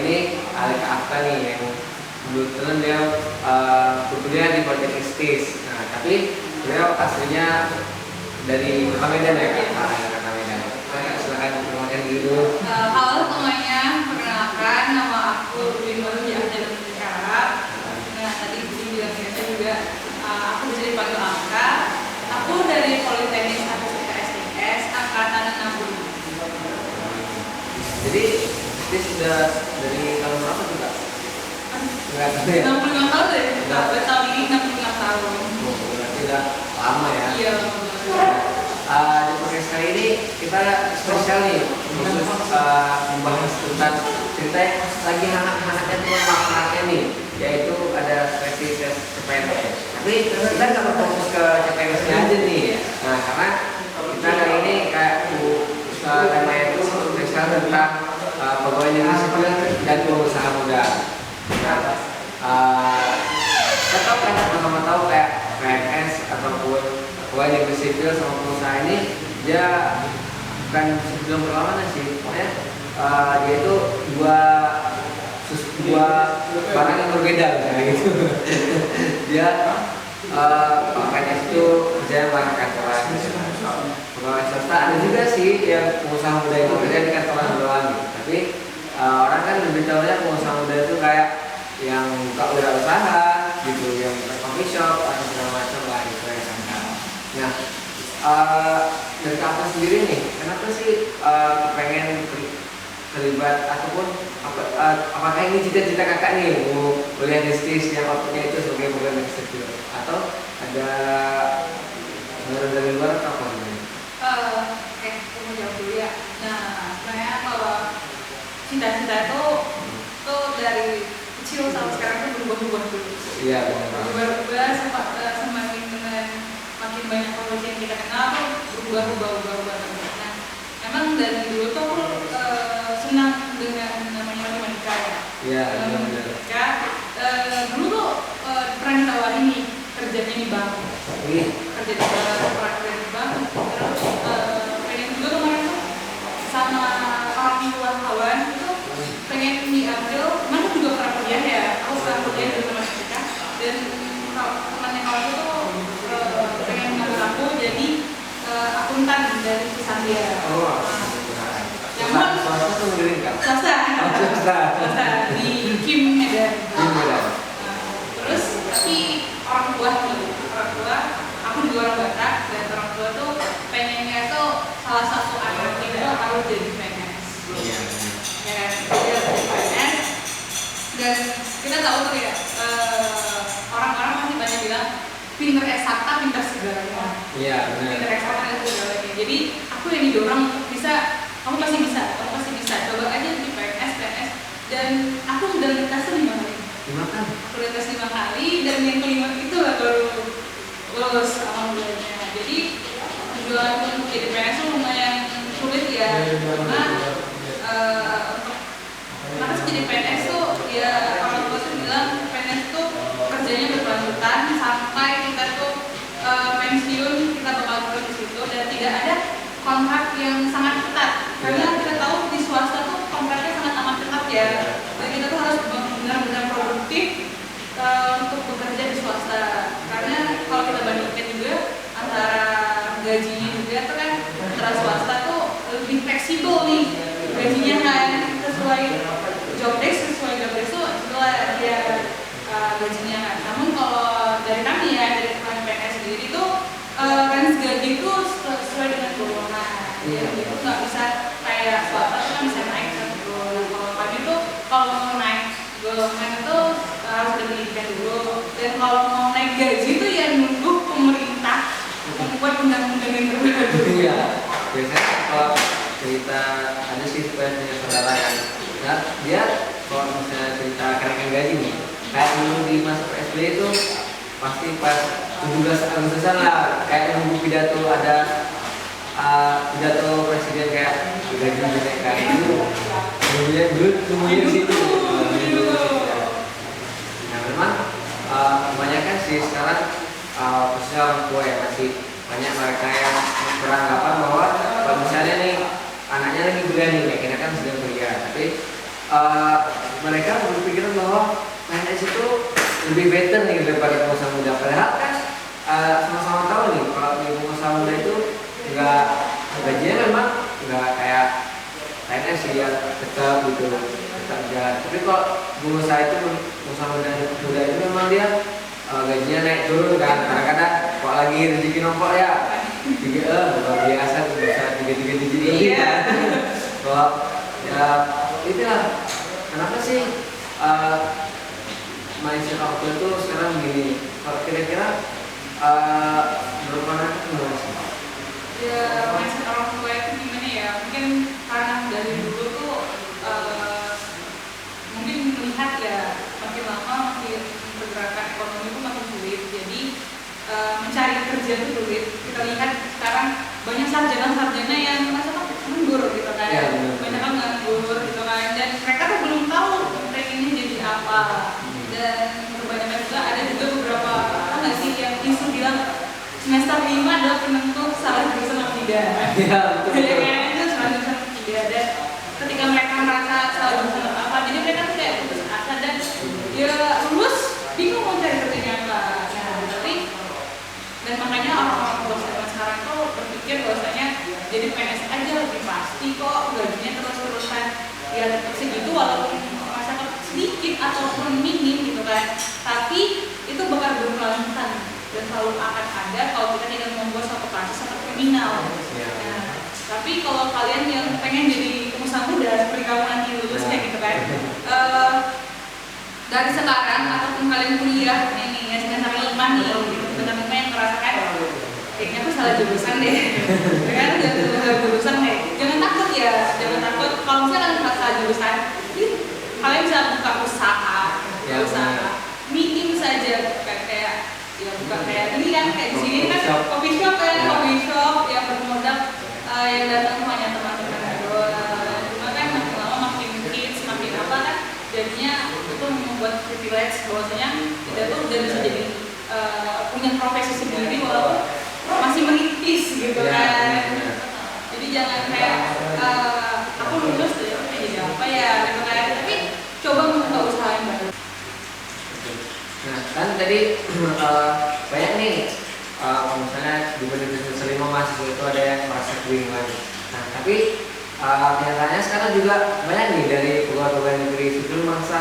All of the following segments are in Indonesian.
ini alih ke Afta nih yang kebetulan dia berkuliah di Politeknik STIS. Nah, tapi beliau aslinya dari Kota Medan ya Kak? Kota Medan. Silakan perkenalkan diri dulu. Halo semuanya, perkenalkan nama aku Bimbaru Yahya Dalam. Nah, tadi Budi bilang biasa juga aku bisa dipanggil Angka. Aku dari Politeknik Statistika STS angkatan 60. Jadi STIS sudah dari tahun berapa tuh Kak? Enggak tahu ya? 65 tahun deh, tahun ini 65 tahun. Oh, berarti udah lama ya? Iya. Di podcast kali ini kita spesial nih khusus membahas tentang cerita yang lagi hangat-hangatnya tuh maknanya nih, yaitu ada seleksi tes CPNS. Tapi kita nggak berfokus ke CPNS-nya aja nih, nah karena kita kali ini kayak temanya itu spesial tentang pegawai negeri sipil dan pengusaha muda. Nah, kita tahu kan sama-sama tahu kayak PNS ataupun pegawai negeri sipil sama pengusaha ini dia bukan sebelum berlawanan sih, pokoknya dia itu dua barang yang berbeda kayak gitu. Dia PNS itu kerja di kantoran, pegawai swasta ada juga sih yang pengusaha muda itu kerja di kantoran doang gitu. Tapi orang kan lebih tahunya pengusaha muda itu kayak yang buka wirausaha gitu, yang coffee shop atau segala macam lah gitu yang sama. Nah, dari kamu sendiri nih, kenapa sih pengen terlibat ataupun apakah ini cita-cita kakak nih mau kuliah di STIS yang waktunya itu sebagai pegawai negeri sipil atau ada menurut dari luar atau apa nih? Aku mau jawab dulu ya. Nah, sebenarnya kalau cita-cita itu tuh dari kecil sampai sekarang tuh berubah-ubah dulu. Iya, benar. Berubah-ubah semakin dengan makin banyak profesi yang kita kenal tuh berubah-ubah terus. Nah, emang dari dulu tuh aku senang dengan namanya matematika ya. Iya, benar. Matematika. Dulu tuh pernah ditawarin nih kerjanya di bank. Kerja di bank. Terus pengen juga kemarin tuh sama orang tua kawan itu pengen diambil, mana juga pernah kuliah ya. Aku sekarang kuliah di matematika dan temannya kawan itu pengen ngambil aku jadi akuntan dari Cisambia. Namun swasta tuh modelin kan? Swasta di Kim Medan. Terus tapi orang tua, aku juga orang Batak dan orang tua tuh pengennya tuh salah satu anaknya itu harus jadi PNS. Ya kan, dia jadi PNS dan kita tahu tuh ya orang-orang masih banyak bilang pinter eksakta, pinter segalanya. Iya, benar. Pinter eksakta, pinter segalanya. Jadi aku yang didorong untuk bisa, kamu pasti bisa. Coba aja jadi PNS. Dan aku udah tes 5 kali. 5 kali? Aku udah tes 5 kali dan yang kelima itu baru lulus alhamdulillahnya. Jadi perjuangan untuk jadi PNS itu lumayan sulit ya. Karena untuk jadi PNS tuh ya orang tua tuh bilang PNS tuh kerjanya berkelanjutan sampai kita tuh pensiun, kita bakal kerja di situ dan tidak ada kontrak yang sangat ketat. Karena kita tahu di swasta tuh kontraknya sangat amat ketat ya. Dan kita tuh harus benar-benar produktif untuk bekerja di swasta. Karena kalau kita bandingkan juga antara gajinya juga tuh kan antara swasta tuh lebih fleksibel nih gajinya kan sesuai job desk tuh setelah dia gajinya kan. Namun kalau dari kami ya dari teman PNS sendiri tuh range gaji itu sesuai dengan golongan. Jadi itu nggak bisa kayak swasta tuh kan bisa naik kan golongan. Kalau kami tuh kalau mau naik golongan itu harus ada pendidikan dulu. Dan kalau mau naik gaji itu ya nunggu pemerintah membuat undang-undang yang terbaru. Iya, biasanya kalau cerita ada sih punya saudara kan, nah, dia kalau misalnya cerita kenaikan gaji nih, kayak dulu di masa PSBY itu pasti pas 17 Agustusan lah, kayak nunggu pidato ada pidato presiden kayak gaji dinaikkan itu, nunggunya di situ. Nah memang kebanyakan sih sekarang khususnya orang tua ya masih banyak mereka yang beranggapan bahwa kalau misalnya nih anaknya lagi kuliah nih, kayak kita kan sedang kuliah, tapi mereka berpikiran bahwa PNS itu lebih better nih daripada pengusaha muda. Padahal kan sama-sama tahu nih kalau di pengusaha muda itu nggak gajinya memang nggak kayak PNS sih yang tetap gitu tetap jalan. Tapi kalau pengusaha itu pengusaha muda itu memang dia gajinya naik turun kan. Kadang-kadang kalau lagi rezeki nongkrong ya luar biasa tuh bisa 3 digit lebih kan. Kalau ya itulah kenapa sih mindset aku itu sekarang gini. Kalau kira-kira menurut mana gimana sih? Ya mindset orang tua itu gimana ya? Mungkin karena dari dulu tuh mungkin melihat ya makin lama makin pergerakan ekonomi itu makin sulit. Jadi mencari kerja itu sulit. Kita lihat sekarang banyak sarjana-sarjana yang merasa mundur gitu kan. Ya, banyak kan nganggur gitu kan. Dan mereka tuh belum tahu pengennya jadi apa. Dan kebanyakan juga ada juga beberapa nggak sih yang isu bilang semester 5 adalah penentu salah jurusan atau tidak. Iya, betul. Kayaknya itu salah jurusan atau tidak. Dan ketika mereka merasa salah jurusan atau apa, jadi mereka tuh kayak putus asa dan ya lulus bingung mau cari kerjanya apa. Nah, tapi dan makanya orang-orang tua zaman sekarang tuh berpikir bahwasanya jadi PNS aja lebih pasti kok, gajinya terus-terusan ya tetap segitu walaupun masa sedikit ataupun minim gitu kan. Tapi itu bakal berkelanjutan dan selalu akan ada kalau kita tidak membuat suatu kasus atau kriminal. Nah, tapi kalau kalian yang pengen jadi pengusaha muda seperti kamu nanti lulus kayak gitu kan, dari sekarang ataupun kalian kuliah ini ya semester 5 nih, semester 5 yang merasakan kayaknya aku salah jurusan deh, kan jangan salah jurusan deh. Jangan takut ya, jangan takut. Kalau misalnya kalian salah jurusan, kalian bisa buka usaha, minim saja, bukan kayak ya bukan kayak ini kan kayak di sini kan coffee shop kan, coffee shop yang bermodal yang datang hanya teman-teman doang. Cuma kan makin lama makin hits, makin apa kan, jadinya itu membuat privilege bahwasanya kita tuh udah bisa jadi punya profesi sendiri walaupun masih merintis gitu kan. Jadi jangan kayak aku lulus jadi apa ya gitu kan, tapi coba membuka usaha yang baru. Nah kan tadi banyak nih misalnya di semester 5 mahasiswa itu ada yang merasa kebingungan. Nah tapi kenyataannya sekarang juga banyak nih dari pegawai-pegawai negeri sipil merasa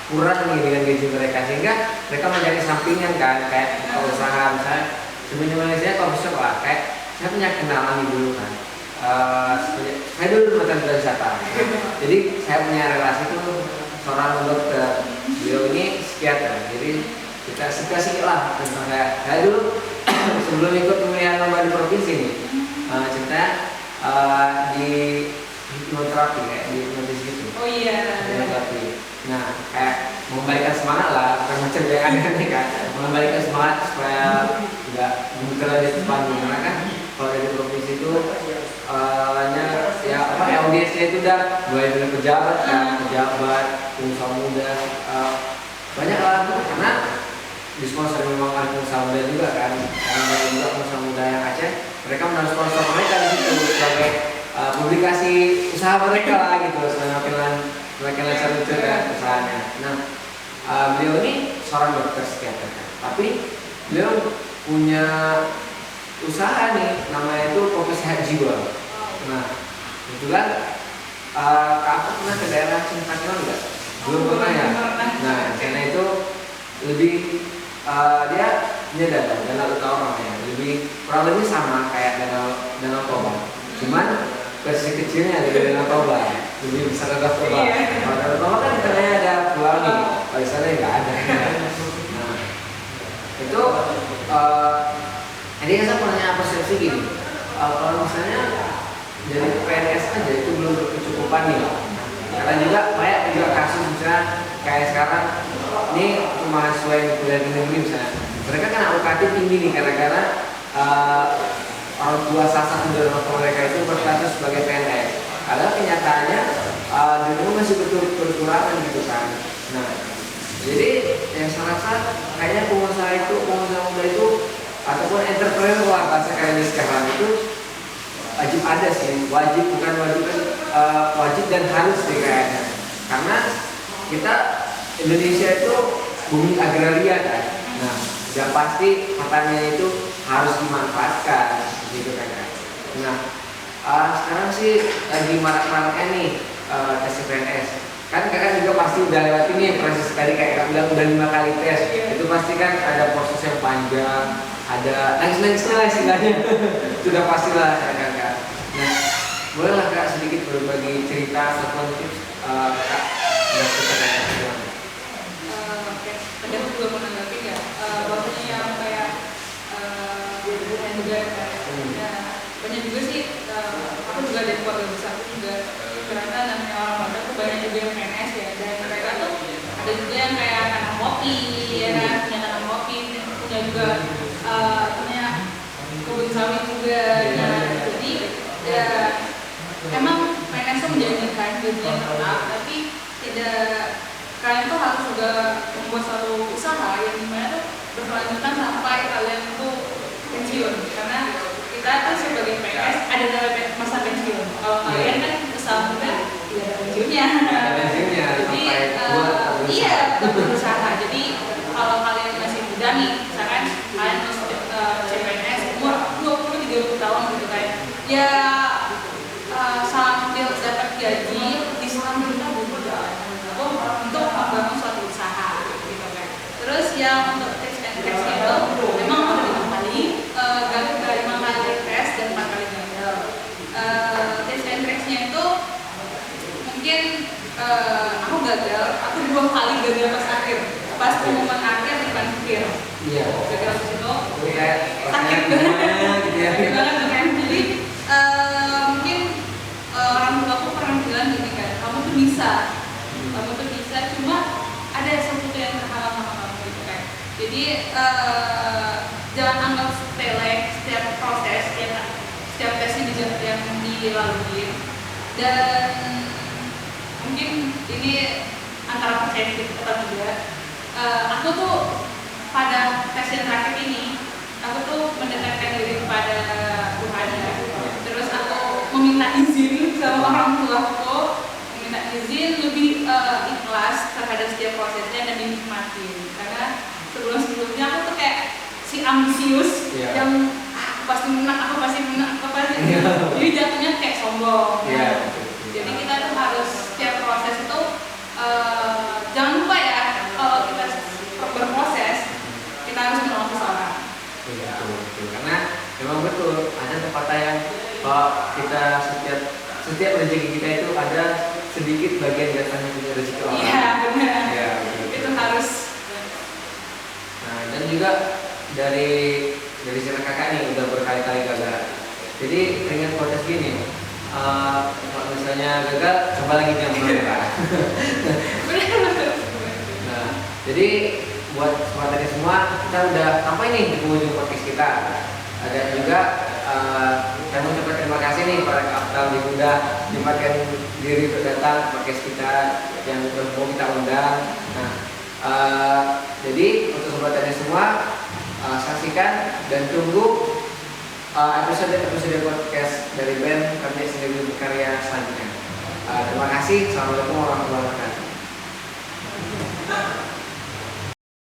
kurang nih dengan gaji mereka, sehingga mereka mencari sampingan kan, kayak usaha misalnya sebenarnya saya kalau bisa lah, kayak saya punya kenalan nih dulu kan, saya dulu mantan duta wisata, jadi saya punya relasi tuh seorang dokter, beliau ini psikiater, jadi kita sedikit lah tentang saya dulu sebelum ikut pemilihan lomba di provinsi nih, ceritanya di hipnoterapi kayak di hipnotis gitu. Oh iya. Hipnoterapi. Nah, kayak membalikan semangat lah, bukan macam yang aneh-aneh kan, membalikan semangat supaya tidak muncul di depan, karena kan kalau dari provinsi itu ya apa ya audiensnya itu udah mulai dari pejabat kan, pejabat, pengusaha muda, banyak lah karena di sponsor memang ada pengusaha muda juga kan, karena banyak juga pengusaha muda yang Aceh, mereka menaruh sponsor mereka di situ sebagai publikasi usaha mereka lah gitu, semakin lancar itu kan usahanya. Nah, beliau ini seorang dokter psikiater kan, tapi beliau punya usaha nih, namanya itu Kopi Sehat Jiwa. Nah, kebetulan aku pernah ke daerah Cengkareng enggak? Belum pernah ya. Nah, karena itu lebih dia danau utara ya, kurang lebih sama kayak danau Toba. Cuman versi kecilnya dari Danau Toba, lebih besar dari Danau Toba. Kalau Danau Toba kan di tengahnya ada pulau nih, kalau di sana nggak ada. Nah, itu jadi saya punya persepsi gini, kalau misalnya jadi PNS aja itu belum berkecukupan nih, karena juga banyak juga kasus misalnya kayak sekarang ini mahasiswa yang kuliah di negeri misalnya, mereka kan UKT tinggi nih gara-gara orang tua sasak dari orang tua mereka itu berstatus sebagai PNS. Padahal kenyataannya dulu masih berkurangan gitu kan. Nah, jadi yang saya rasa kayaknya pengusaha muda itu ataupun entrepreneur lah bahasa kayaknya sekarang itu wajib ada sih, wajib bukan wajib kan, wajib dan harus sih kayaknya. Karena kita Indonesia itu bumi agraria kan. Nah, sudah pasti pertanian itu harus dimanfaatkan gitu kan. Nah, sekarang sih lagi marak-maraknya nih tes CPNS. Kan kakak juga pasti udah lewat ini proses tadi kayak kakak bilang udah 5 kali tes. Itu pasti kan ada proses yang panjang, ada nangis-nangisnya lah istilahnya. Sudah pastilah kakak. Nah, bolehlah kak sedikit berbagi cerita ataupun tips kak yang kita kakak. Oke, tadi aku juga mau nanggapin ya, bahwasanya yang kayak dan juga ya, banyak juga sih, aku juga dari keluarga besar aku juga ternyata namanya orang Batak tuh banyak juga yang PNS ya, dan mereka tuh ada juga yang kayak tanam kopi, ya kan, punya tanam kopi, punya juga punya kebun sawit juga, nah, jadi ya emang PNS tuh menjanjikan gajinya tetap, tapi tidak, kalian tuh harus juga membuat suatu usaha yang dimana tuh berkelanjutan sampai kalian tuh pensiun, karena kita tuh sebagai PNS ada dalam masa pensiun. Kalau kalian kan usaha muda tidak ada pensiunnya. Jadi iya tetap berusaha. Jadi kalau kalian masih muda nih, misalkan kalian masuk CPNS umur 20-30 tahun gitu kan, ya sambil dapat gaji di sambil tabung untuk membangun suatu usaha gitu kan. Terus yang untuk tips and tricks itu memang ada 5 kali, gagal 5 kali tes dan 4 kali gagal. Tips and tricksnya itu mungkin aku gagal, aku 2 kali gagal pas akhir, pas pengumuman akhir di Panpir. Iya. Gagal di situ, sakit banget gitu ya. Sakit banget kan. Jadi mungkin orang tua aku pernah bilang gini kan, kamu tuh bisa, cuma ada sesuatu yang terhalang sama kamu gitu kan. Jadi jangan anggap sepele setiap proses, setiap tes yang dilalui, dan mungkin ini antara percaya diri atau tidak. Aku tuh pada tes yang terakhir ini, aku tuh mendekatkan diri kepada Tuhan ya. Terus aku meminta izin sama orang tuaku, meminta izin lebih ikhlas terhadap setiap prosesnya dan dinikmati. Karena sebelumnya aku tuh kayak si ambisius yang aku pasti menang. Jadi jatuhnya kayak sombong. Jadi kita tuh harus setiap proses itu jangan lupa ya, kalau kita berproses kita harus menolong seseorang. Iya, betul. Karena memang betul ada pepatah yang kita setiap rezeki kita itu ada sedikit bagian jatahnya punya rezeki orang. Iya benar. Ya, itu harus. Nah, dan juga dari cerita kakak nih udah berkali-kali gagal. Jadi ingat proses gini, kalau misalnya gagal coba lagi yang benar. Nah, jadi buat tadi semua kita udah sampai nih di penghujung podcast kita. Ada juga saya mau ucapkan terima kasih nih para kapten yang udah menyempatkan diri untuk datang podcast kita yang mau kita undang. Nah, jadi untuk sobat tadi semua saksikan dan tunggu episode podcast dari band kami sendiri berkarya selanjutnya. Terima kasih. Assalamualaikum warahmatullahi wabarakatuh.